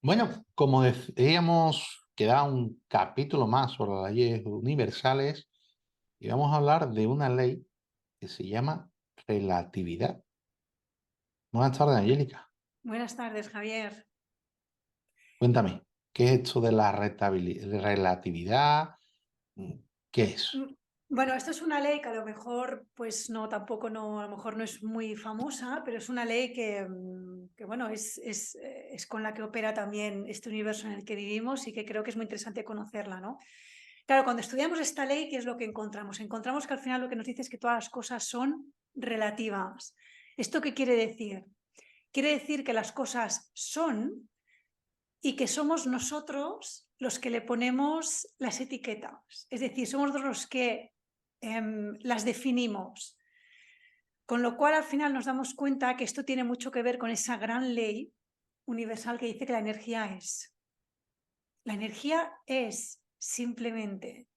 Bueno, como decíamos, queda un capítulo más sobre las leyes universales y vamos a hablar de una ley que se llama relatividad. Buenas tardes, Angélica. Buenas tardes, Javier. Cuéntame, ¿qué es esto de la relatividad? ¿Qué es? Mm, Bueno, esto es una ley que a lo mejor, pues no, tampoco no, a lo mejor no es muy famosa, pero es una ley que bueno, es con la que opera también este universo en el que vivimos y que creo que es muy interesante conocerla, ¿no? Claro, cuando estudiamos esta ley, ¿qué es lo que encontramos? Encontramos que al final lo que nos dice es que todas las cosas son relativas. ¿Esto qué quiere decir? Quiere decir que las cosas son y que somos nosotros los que le ponemos las etiquetas. Es decir, somos los que las definimos. Con lo cual, al final nos damos cuenta que esto tiene mucho que ver con esa gran ley universal que dice que la energía es. La energía es simplemente.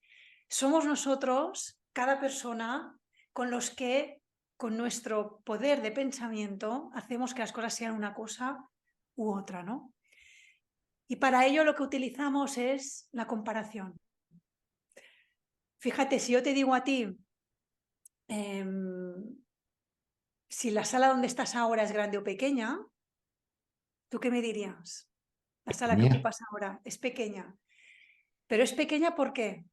Somos nosotros, cada persona, con los que, con nuestro poder de pensamiento, hacemos que las cosas sean una cosa u otra, ¿no? Y para ello lo que utilizamos es la comparación. Fíjate, si yo te digo a ti, si la sala donde estás ahora es grande o pequeña, ¿tú qué me dirías? La sala que Pequeña, ocupas ahora es pequeña. Pero es pequeña ¿por qué?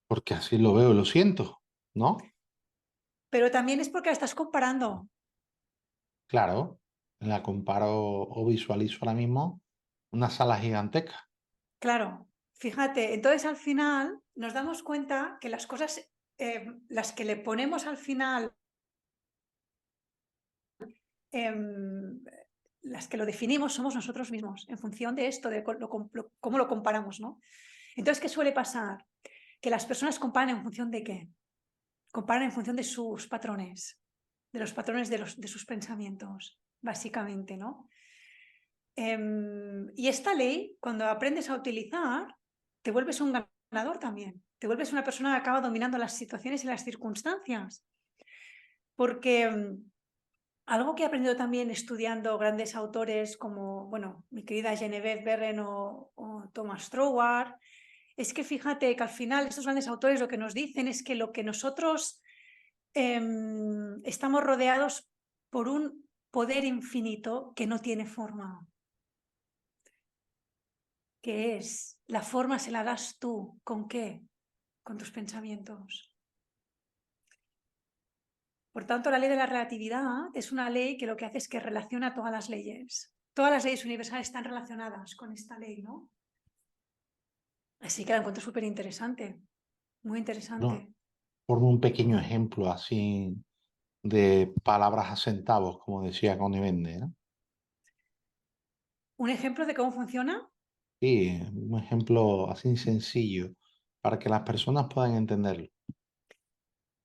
porque así lo veo y lo siento, ¿no? Pero también es porque la estás comparando. Claro, la comparo o visualizo ahora mismo una sala gigantesca. Claro, fíjate, entonces al final nos damos cuenta que las cosas, las que le ponemos al final, em, las que lo definimos somos nosotros mismos, en función de esto, de cómo lo comparamos, ¿no? Entonces, ¿qué suele pasar? Que las personas comparan en función de qué? Comparan en función de sus patrones, de los patrones de sus pensamientos, básicamente, ¿no? Y esta ley, cuando aprendes a utilizar, te vuelves un ganador también. Te vuelves una persona que acaba dominando las situaciones y las circunstancias. Porque algo que he aprendido también estudiando grandes autores como, bueno, mi querida Genevieve Berren o Thomas Troward, es que fíjate que al final estos grandes autores lo que nos dicen es que lo que nosotros estamos rodeados por un poder infinito que no tiene forma, que es la forma se la das tú. ¿Con qué? Con tus pensamientos. Por tanto, la ley de la relatividad es una ley que lo que hace es que relaciona todas las leyes. Todas las leyes universales están relacionadas con esta ley, ¿no? Así que la encuentro súper interesante, muy No, interesante. por un pequeño ejemplo así de palabras a centavos, como decía Connie Bende, ¿no? Un ejemplo de cómo funciona. Sí, un ejemplo así sencillo para que las personas puedan entenderlo.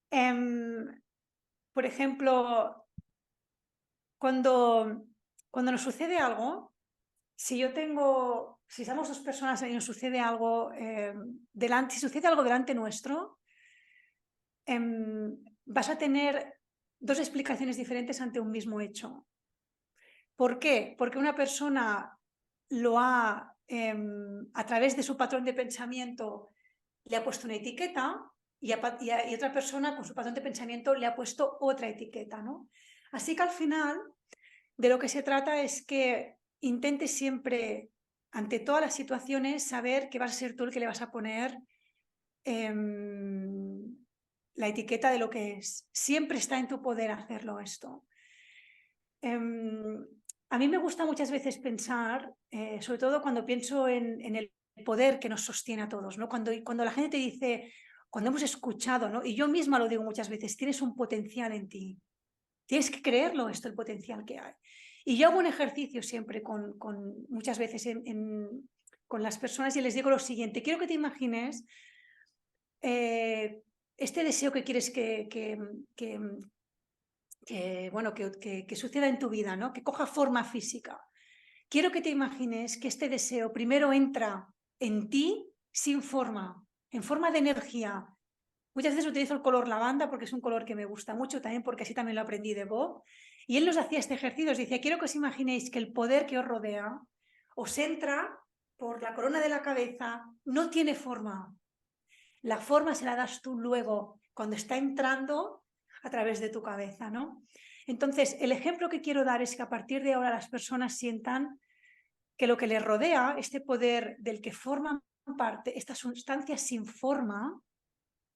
Em, por ejemplo, cuando, cuando nos sucede algo, si estamos dos personas y nos sucede algo delante, si sucede algo delante nuestro, vas a tener dos explicaciones diferentes ante un mismo hecho. ¿Por qué? Porque una persona lo ha, a través de su patrón de pensamiento, le ha puesto una etiqueta y otra persona con su patrón de pensamiento le ha puesto otra etiqueta, ¿no? Así que al final de lo que se trata es que intentes siempre, ante todas las situaciones, saber que vas a ser tú el que le vas a poner la etiqueta de lo que es. Siempre está en tu poder hacerlo esto. A mí me gusta muchas veces pensar, sobre todo cuando pienso en el poder que nos sostiene a todos, ¿no? Cuando la gente te dice, cuando hemos escuchado, ¿no? Y yo misma lo digo muchas veces, tienes un potencial en ti. Tienes que creerlo esto, el potencial que hay. Y yo hago un ejercicio siempre muchas veces con las personas y les digo lo siguiente, quiero que te imagines este deseo que quieres que, bueno, que suceda en tu vida, ¿no? Que coja forma física. Quiero que te imagines que este deseo primero entra en ti sin forma, en forma de energía. Muchas veces utilizo el color lavanda porque es un color que me gusta mucho, también porque así también lo aprendí de Bob. Y él nos hacía este ejercicio, os decía, quiero que os imaginéis que el poder que os rodea os entra por la corona de la cabeza, no tiene forma. La forma se la das tú luego, cuando está entrando a través de tu cabeza, ¿no? Entonces, el ejemplo que quiero dar es que a partir de ahora las personas sientan que lo que les rodea, este poder del que forman parte, esta sustancia sin forma,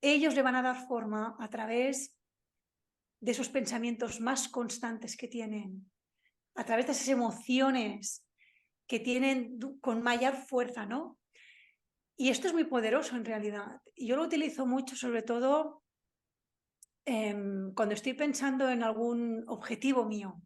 ellos le van a dar forma a través de esos pensamientos más constantes que tienen, a través de esas emociones que tienen con mayor fuerza, ¿no? Y esto es muy poderoso en realidad. Y yo lo utilizo mucho, sobre todo cuando estoy pensando en algún objetivo mío.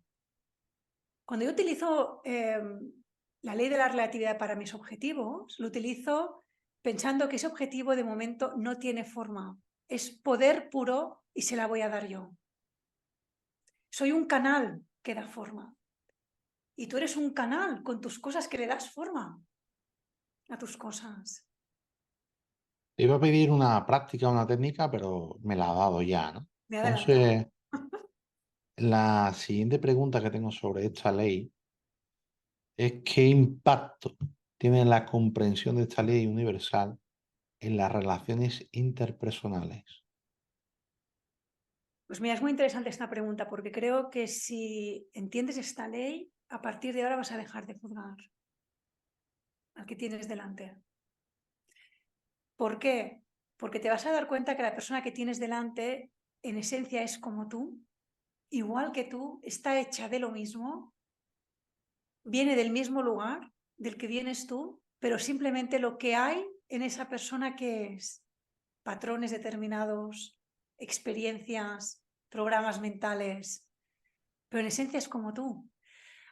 Cuando yo utilizo la ley de la relatividad para mis objetivos, lo utilizo pensando que ese objetivo de momento no tiene forma. Es poder puro y se la voy a dar yo. Soy un canal que da forma. Y tú eres un canal con tus cosas que le das forma a tus cosas. Te iba a pedir una práctica, una técnica, pero me la ha dado ya, ¿no? Me he adelantado. Entonces, la siguiente pregunta que tengo sobre esta ley es ¿qué impacto tiene la comprensión de esta ley universal en las relaciones interpersonales? Pues mira, es muy interesante esta pregunta porque creo que si entiendes esta ley, a partir de ahora vas a dejar de juzgar al que tienes delante. ¿Por qué? Porque te vas a dar cuenta que la persona que tienes delante en esencia es como tú, igual que tú, está hecha de lo mismo, viene del mismo lugar del que vienes tú, pero simplemente lo que hay en esa persona que es patrones determinados, experiencias, programas mentales, pero en esencia es como tú.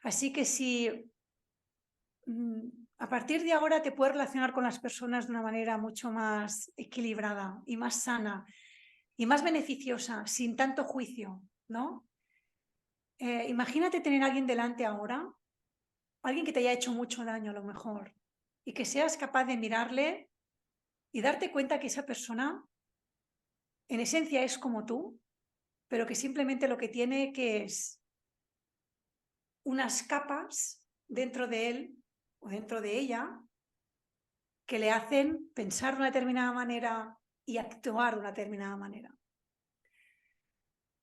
Así que si a partir de ahora te puedes relacionar con las personas de una manera mucho más equilibrada y más sana y más beneficiosa, sin tanto juicio, ¿no? Imagínate tener a alguien delante ahora, alguien que te haya hecho mucho daño a lo mejor, y que seas capaz de mirarle y darte cuenta que esa persona en esencia es como tú, pero que simplemente lo que tiene que es unas capas dentro de él o dentro de ella que le hacen pensar de una determinada manera y actuar de una determinada manera.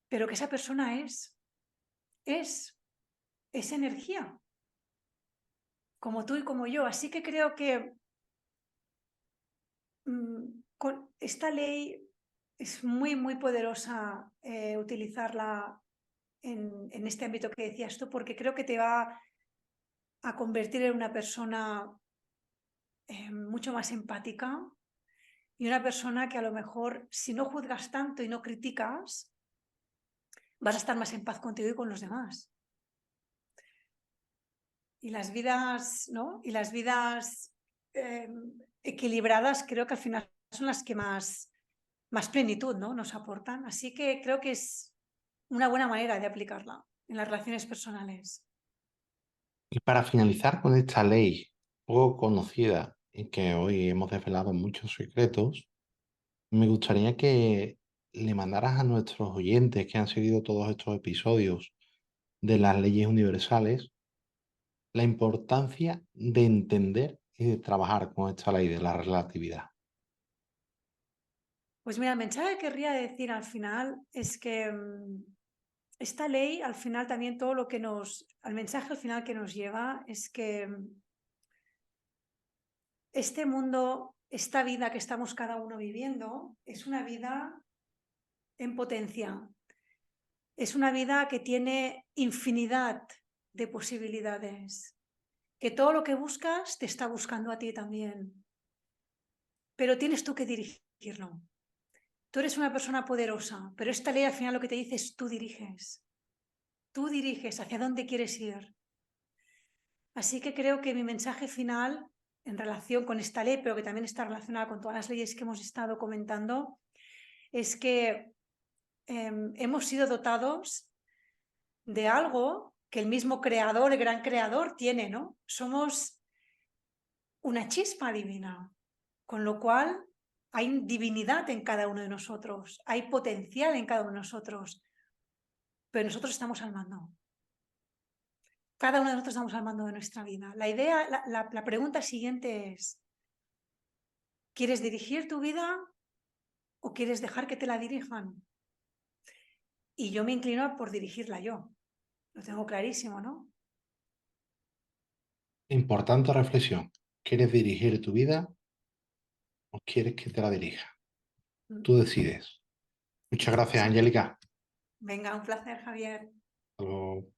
Pero que esa persona es energía, como tú y como yo. Así que creo que con esta ley es muy, muy poderosa utilizarla en este ámbito que decías tú, porque creo que te va a convertir en una persona mucho más empática y una persona que a lo mejor, si no juzgas tanto y no criticas, vas a estar más en paz contigo y con los demás. Y las vidas, ¿no? Y las vidas equilibradas creo que al final son las que más plenitud, ¿no? Nos aportan. Así que creo que es una buena manera de aplicarla en las relaciones personales. Y para finalizar con esta ley poco conocida y que hoy hemos desvelado muchos secretos, me gustaría que le mandaras a nuestros oyentes que han seguido todos estos episodios de las leyes universales la importancia de entender y de trabajar con esta ley de la relatividad. Pues mira, el mensaje que querría decir al final es que esta ley, al final también todo lo que el mensaje al final que nos lleva es que este mundo, esta vida que estamos cada uno viviendo, es una vida en potencia. Es una vida que tiene infinidad de posibilidades, que todo lo que buscas te está buscando a ti también, pero tienes tú que dirigirlo. Tú eres una persona poderosa, pero esta ley al final lo que te dice es tú diriges hacia dónde quieres ir. Así que creo que mi mensaje final en relación con esta ley, pero que también está relacionada con todas las leyes que hemos estado comentando, es que hemos sido dotados de algo que el mismo creador, el gran creador, tiene, ¿no? Somos una chispa divina, con lo cual hay divinidad en cada uno de nosotros, hay potencial en cada uno de nosotros, pero nosotros estamos al mando. Cada uno de nosotros estamos al mando de nuestra vida. La idea, la pregunta siguiente es, ¿quieres dirigir tu vida o quieres dejar que te la dirijan? Y yo me inclino por dirigirla yo. Lo tengo clarísimo, ¿no? Importante reflexión. ¿Quieres dirigir tu vida o quieres que te la dirija? Mm. Tú decides. Muchas gracias, Sí. Angélica. Venga, un placer, Javier. Hasta luego.